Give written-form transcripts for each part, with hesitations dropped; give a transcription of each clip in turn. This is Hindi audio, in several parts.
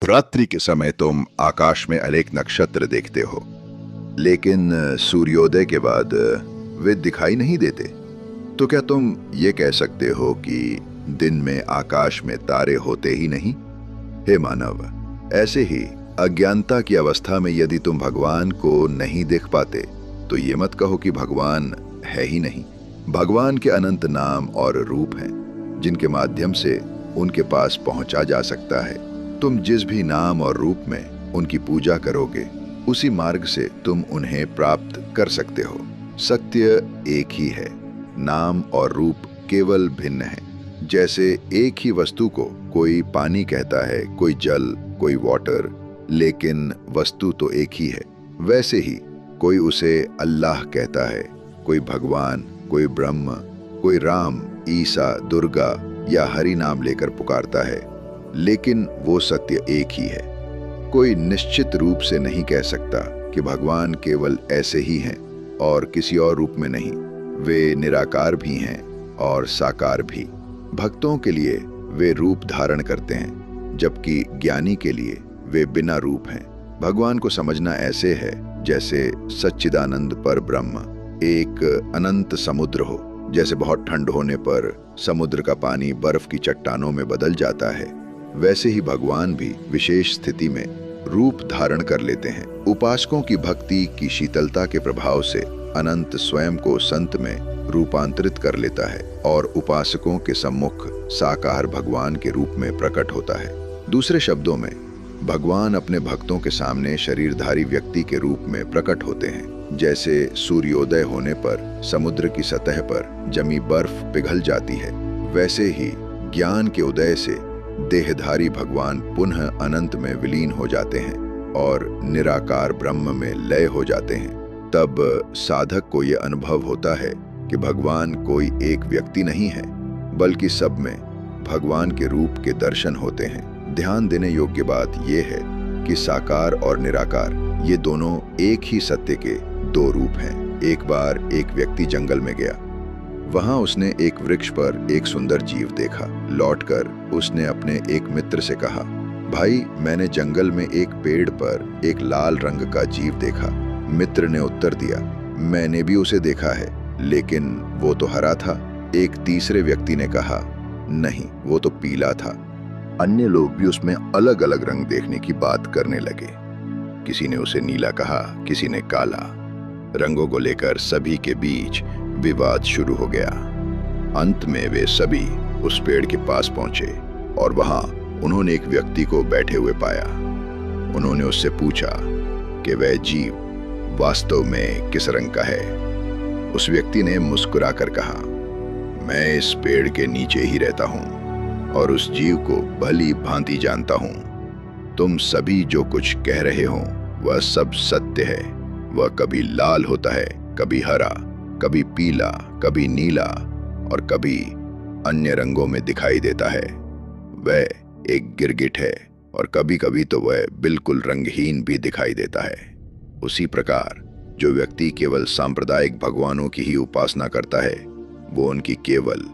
रात्रि के समय तुम आकाश में अनेक नक्षत्र देखते हो, लेकिन सूर्योदय के बाद वे दिखाई नहीं देते। तो क्या तुम ये कह सकते हो कि दिन में आकाश में तारे होते ही नहीं? हे मानव, ऐसे ही अज्ञानता की अवस्था में यदि तुम भगवान को नहीं देख पाते तो ये मत कहो कि भगवान है ही नहीं। भगवान के अनंत नाम और रूप हैं जिनके माध्यम से उनके पास पहुंचा जा सकता है। तुम जिस भी नाम और रूप में उनकी पूजा करोगे, उसी मार्ग से तुम उन्हें प्राप्त कर सकते हो। सत्य एक ही है, नाम और रूप केवल भिन्न हैं। जैसे एक ही वस्तु को कोई पानी कहता है, कोई जल, कोई वाटर, लेकिन वस्तु तो एक ही है। वैसे ही कोई उसे अल्लाह कहता है, कोई भगवान, कोई ब्रह्म, कोई राम, ईसा, दुर्गा या हरि नाम लेकर पुकारता है, लेकिन वो सत्य एक ही है। कोई निश्चित रूप से नहीं कह सकता कि भगवान केवल ऐसे ही हैं और किसी और रूप में नहीं। वे निराकार भी हैं और साकार भी। भक्तों के लिए वे रूप धारण करते हैं, जबकि ज्ञानी के लिए वे बिना रूप हैं। भगवान को समझना ऐसे है जैसे सच्चिदानंद पर ब्रह्म एक अनंत समुद्र हो। जैसे बहुत ठंड होने पर समुद्र का पानी बर्फ की चट्टानों में बदल जाता है, वैसे ही भगवान भी विशेष स्थिति में रूप धारण कर लेते हैं। उपासकों की भक्ति की शीतलता के प्रभाव से अनंत स्वयं को संत में रूपांतरित कर लेता है और उपासकों के सम्मुख साकार भगवान के रूप में प्रकट होता है। दूसरे शब्दों में, भगवान अपने भक्तों के सामने शरीरधारी व्यक्ति के रूप में प्रकट होते हैं। जैसे सूर्योदय होने पर समुद्र की सतह पर जमी बर्फ पिघल जाती है, वैसे ही ज्ञान के उदय से देहधारी भगवान पुनः अनंत में विलीन हो जाते हैं और निराकार ब्रह्म में लय हो जाते हैं। तब साधक को यह अनुभव होता है कि भगवान कोई एक व्यक्ति नहीं है, बल्कि सब में भगवान के रूप के दर्शन होते हैं। ध्यान देने योग्य बात यह है कि साकार और निराकार ये दोनों एक ही सत्य के दो रूप हैं। एक बार एक व्यक्ति जंगल में गया। वहां उसने एक वृक्ष पर एक सुंदर जीव देखा। लौटकर उसने अपने एक मित्र से कहा, भाई, मैंने जंगल में एक पेड़ पर एक लाल रंग का जीव देखा। मित्र ने उत्तर दिया, मैंने भी उसे देखा है, लेकिन वो तो हरा था। एक तीसरे व्यक्ति ने कहा, नहीं, वो तो पीला था। अन्य लोग भी उसमें अलग अलग रंग देखने की बात करने लगे। किसी ने उसे नीला कहा, किसी ने काला। रंगों को लेकर सभी के बीच विवाद शुरू हो गया। अंत में वे सभी उस पेड़ के पास पहुंचे और वहां उन्होंने एक व्यक्ति को बैठे हुए पाया। उन्होंने उससे पूछा कि वह जीव वास्तव में किस रंग का है। उस व्यक्ति ने मुस्कुराकर कहा, मैं इस पेड़ के नीचे ही रहता हूं और उस जीव को भली भांति जानता हूं। तुम सभी जो कुछ कह रहे हो वह सब सत्य है। वह कभी लाल होता है, कभी हरा, कभी पीला, कभी नीला और कभी अन्य रंगों में दिखाई देता है। वह एक गिरगिट है और कभी कभी तो वह बिल्कुल रंगहीन भी दिखाई देता है। उसी प्रकार जो व्यक्ति केवल सांप्रदायिक भगवानों की ही उपासना करता है, वो उनकी केवल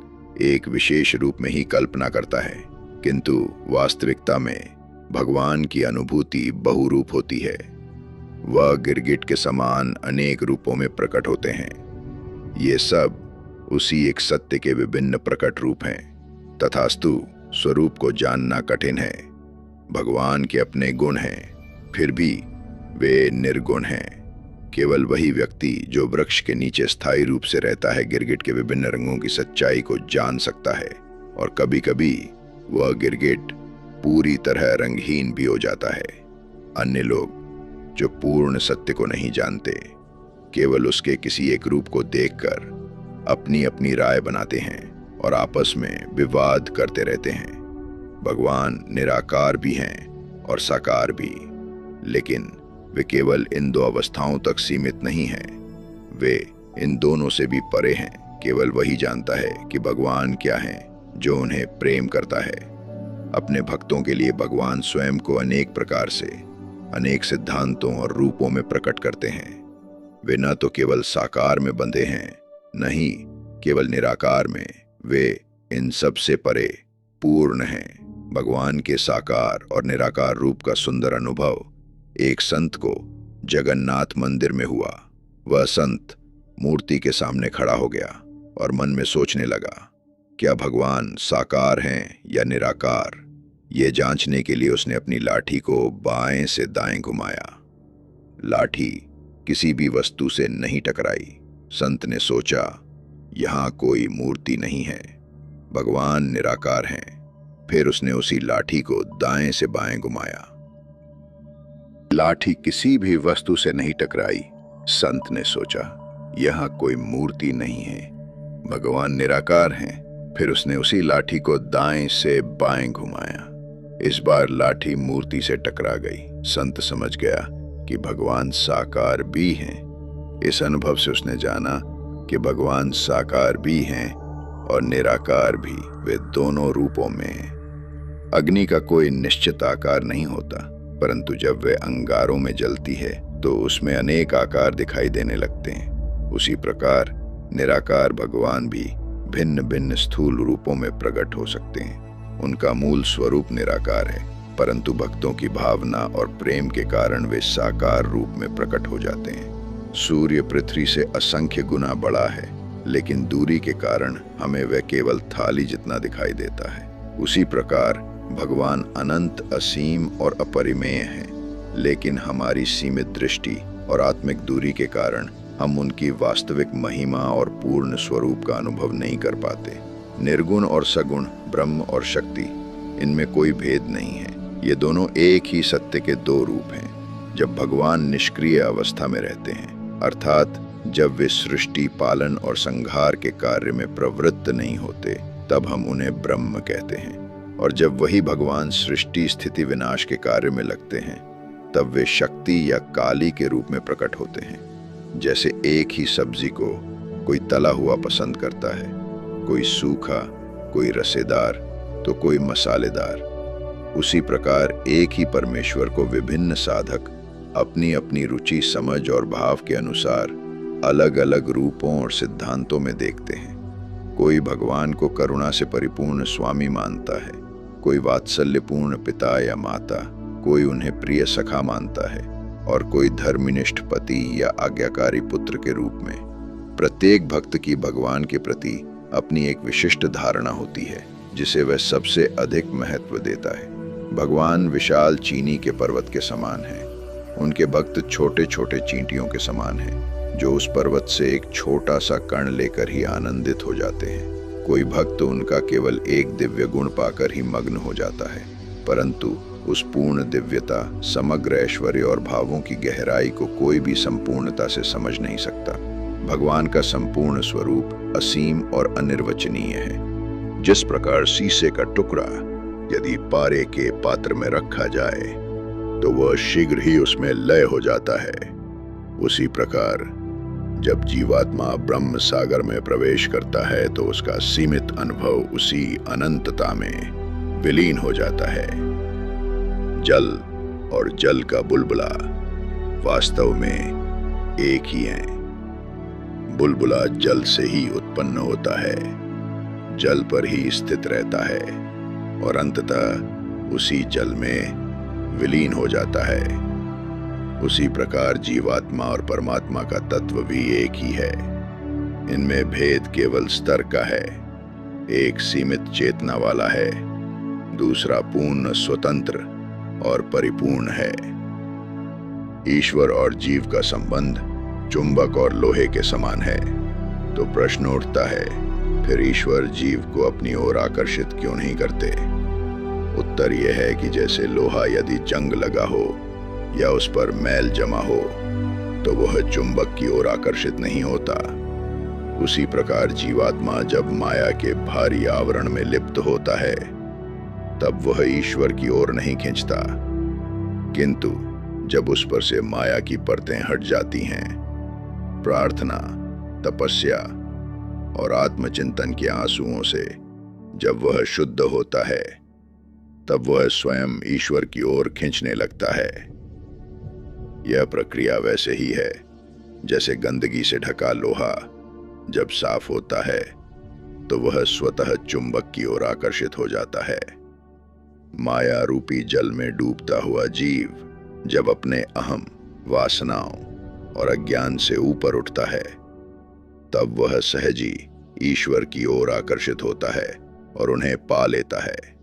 एक विशेष रूप में ही कल्पना करता है, किंतु वास्तविकता में भगवान की अनुभूति बहुरूप होती है। वह गिरगिट के समान अनेक रूपों में प्रकट होते हैं। ये सब उसी एक सत्य के विभिन्न प्रकट रूप हैं। तथास्तु स्वरूप को जानना कठिन है। भगवान के अपने गुण हैं, फिर भी वे निर्गुण हैं। केवल वही व्यक्ति जो वृक्ष के नीचे स्थायी रूप से रहता है गिरगिट के विभिन्न रंगों की सच्चाई को जान सकता है, और कभी कभी वह गिरगिट पूरी तरह रंगहीन भी हो जाता है। अन्य लोग जो पूर्ण सत्य को नहीं जानते, केवल उसके किसी एक रूप को देखकर अपनी अपनी राय बनाते हैं और आपस में विवाद करते रहते हैं। भगवान निराकार भी हैं और साकार भी, लेकिन वे केवल इन दो अवस्थाओं तक सीमित नहीं हैं। वे इन दोनों से भी परे हैं। केवल वही जानता है कि भगवान क्या है जो उन्हें प्रेम करता है। अपने भक्तों के लिए भगवान स्वयं को अनेक प्रकार से, अनेक सिद्धांतों और रूपों में प्रकट करते हैं। वे न तो केवल साकार में बंधे हैं, न ही केवल निराकार में। वे इन सब से परे पूर्ण हैं। भगवान के साकार और निराकार रूप का सुंदर अनुभव एक संत को जगन्नाथ मंदिर में हुआ। वह संत मूर्ति के सामने खड़ा हो गया और मन में सोचने लगा, क्या भगवान साकार हैं या निराकार। ये जांचने के लिए उसने अपनी लाठी को बाएं से दाएं घुमाया। लाठी किसी भी वस्तु से नहीं टकराई। संत ने सोचा, यहां कोई मूर्ति नहीं है, भगवान निराकार हैं। फिर उसने उसी लाठी को दाएं से बाएं घुमाया। लाठी किसी भी वस्तु से नहीं टकराई। संत ने सोचा, यहां कोई मूर्ति नहीं है, भगवान निराकार हैं। फिर उसने उसी लाठी को दाएं से बाएं घुमाया। इस बार लाठी मूर्ति से टकरा गई। संत समझ गया कि भगवान साकार भी हैं। इस अनुभव से उसने जाना कि भगवान साकार भी हैं और निराकार भी। वे दोनों रूपों में हैं। अग्नि का कोई निश्चित आकार नहीं होता, परंतु जब वे अंगारों में जलती है तो उसमें अनेक आकार दिखाई देने लगते हैं। उसी प्रकार निराकार भगवान भी भिन्न भिन्न स्थूल रूपों में प्रकट हो सकते हैं। उनका मूल स्वरूप निराकार है, परंतु भक्तों की भावना और प्रेम के कारण वे साकार रूप में प्रकट हो जाते हैं। सूर्य पृथ्वी से असंख्य गुना बड़ा है, लेकिन दूरी के कारण हमें वह केवल थाली जितना दिखाई देता है। उसी प्रकार भगवान अनंत, असीम और अपरिमेय हैं, लेकिन हमारी सीमित दृष्टि और आत्मिक दूरी के कारण हम उनकी वास्तविक महिमा और पूर्ण स्वरूप का अनुभव नहीं कर पाते। निर्गुण और सगुण, ब्रह्म और शक्ति, इनमें कोई भेद नहीं है। ये दोनों एक ही सत्य के दो रूप हैं। जब भगवान निष्क्रिय अवस्था में रहते हैं, अर्थात जब वे सृष्टि, पालन और संहार के कार्य में प्रवृत्त नहीं होते, तब हम उन्हें ब्रह्म कहते हैं। और जब वही भगवान सृष्टि, स्थिति, विनाश के कार्य में लगते हैं, तब वे शक्ति या काली के रूप में प्रकट होते हैं। जैसे एक ही सब्जी को कोई तला हुआ पसंद करता है, कोई सूखा, कोई रसेदार, तो कोई मसालेदार, उसी प्रकार एक ही परमेश्वर को विभिन्न साधक अपनी अपनी रुचि, समझ और भाव के अनुसार अलग अलग रूपों और सिद्धांतों में देखते हैं। कोई भगवान को करुणा से परिपूर्ण स्वामी मानता है, कोई वात्सल्यपूर्ण पिता या माता, कोई उन्हें प्रिय सखा मानता है, और कोई धर्मनिष्ठ पति या आज्ञाकारी पुत्र के रूप में। प्रत्येक भक्त की भगवान के प्रति अपनी एक विशिष्ट धारणा होती है, जिसे वह सबसे अधिक महत्व देता है। भगवान विशाल चीनी के पर्वत के समान हैं। उनके भक्त छोटे छोटे चींटियों के समान हैं, जो उस पर्वत से एक छोटा सा कण लेकर ही आनंदित हो जाते हैं। कोई भक्त उनका केवल एक दिव्य गुण पाकर ही मग्न हो जाता है, परंतु उस पूर्ण दिव्यता, समग्र ऐश्वर्य और भावों की गहराई को कोई भी संपूर्णता से समझ नहीं सकता। भगवान का संपूर्ण स्वरूप असीम और अनिर्वचनीय है। जिस प्रकार शीशे का टुकड़ा यदि पारे के पात्र में रखा जाए तो वह शीघ्र ही उसमें लय हो जाता है, उसी प्रकार जब जीवात्मा ब्रह्म सागर में प्रवेश करता है तो उसका सीमित अनुभव उसी अनंतता में विलीन हो जाता है। जल और जल का बुलबुला वास्तव में एक ही है। बुलबुला जल से ही उत्पन्न होता है, जल पर ही स्थित रहता है और अंततः उसी जल में विलीन हो जाता है। उसी प्रकार जीवात्मा और परमात्मा का तत्व भी एक ही है। इनमें भेद केवल स्तर का है। एक सीमित चेतना वाला है, दूसरा पूर्ण स्वतंत्र और परिपूर्ण है। ईश्वर और जीव का संबंध चुंबक और लोहे के समान है। तो प्रश्न उठता है, फिर ईश्वर जीव को अपनी ओर आकर्षित क्यों नहीं करते? उत्तर यह है कि जैसे लोहा यदि जंग लगा हो या उस पर मैल जमा हो तो वह चुंबक की ओर आकर्षित नहीं होता। उसी प्रकार जीवात्मा जब माया के भारी आवरण में लिप्त होता है तब वह ईश्वर की ओर नहीं खींचता, किंतु जब उस पर से माया की परतें हट जाती हैं, प्रार्थना, तपस्या और आत्मचिंतन के आंसुओं से जब वह शुद्ध होता है, तब वह स्वयं ईश्वर की ओर खींचने लगता है। यह प्रक्रिया वैसे ही है जैसे गंदगी से ढका लोहा जब साफ होता है तो वह स्वतः चुंबक की ओर आकर्षित हो जाता है। माया रूपी जल में डूबता हुआ जीव जब अपने अहम, वासनाओं और अज्ञान से ऊपर उठता है, तब वह सहज ही ईश्वर की ओर आकर्षित होता है और उन्हें पा लेता है।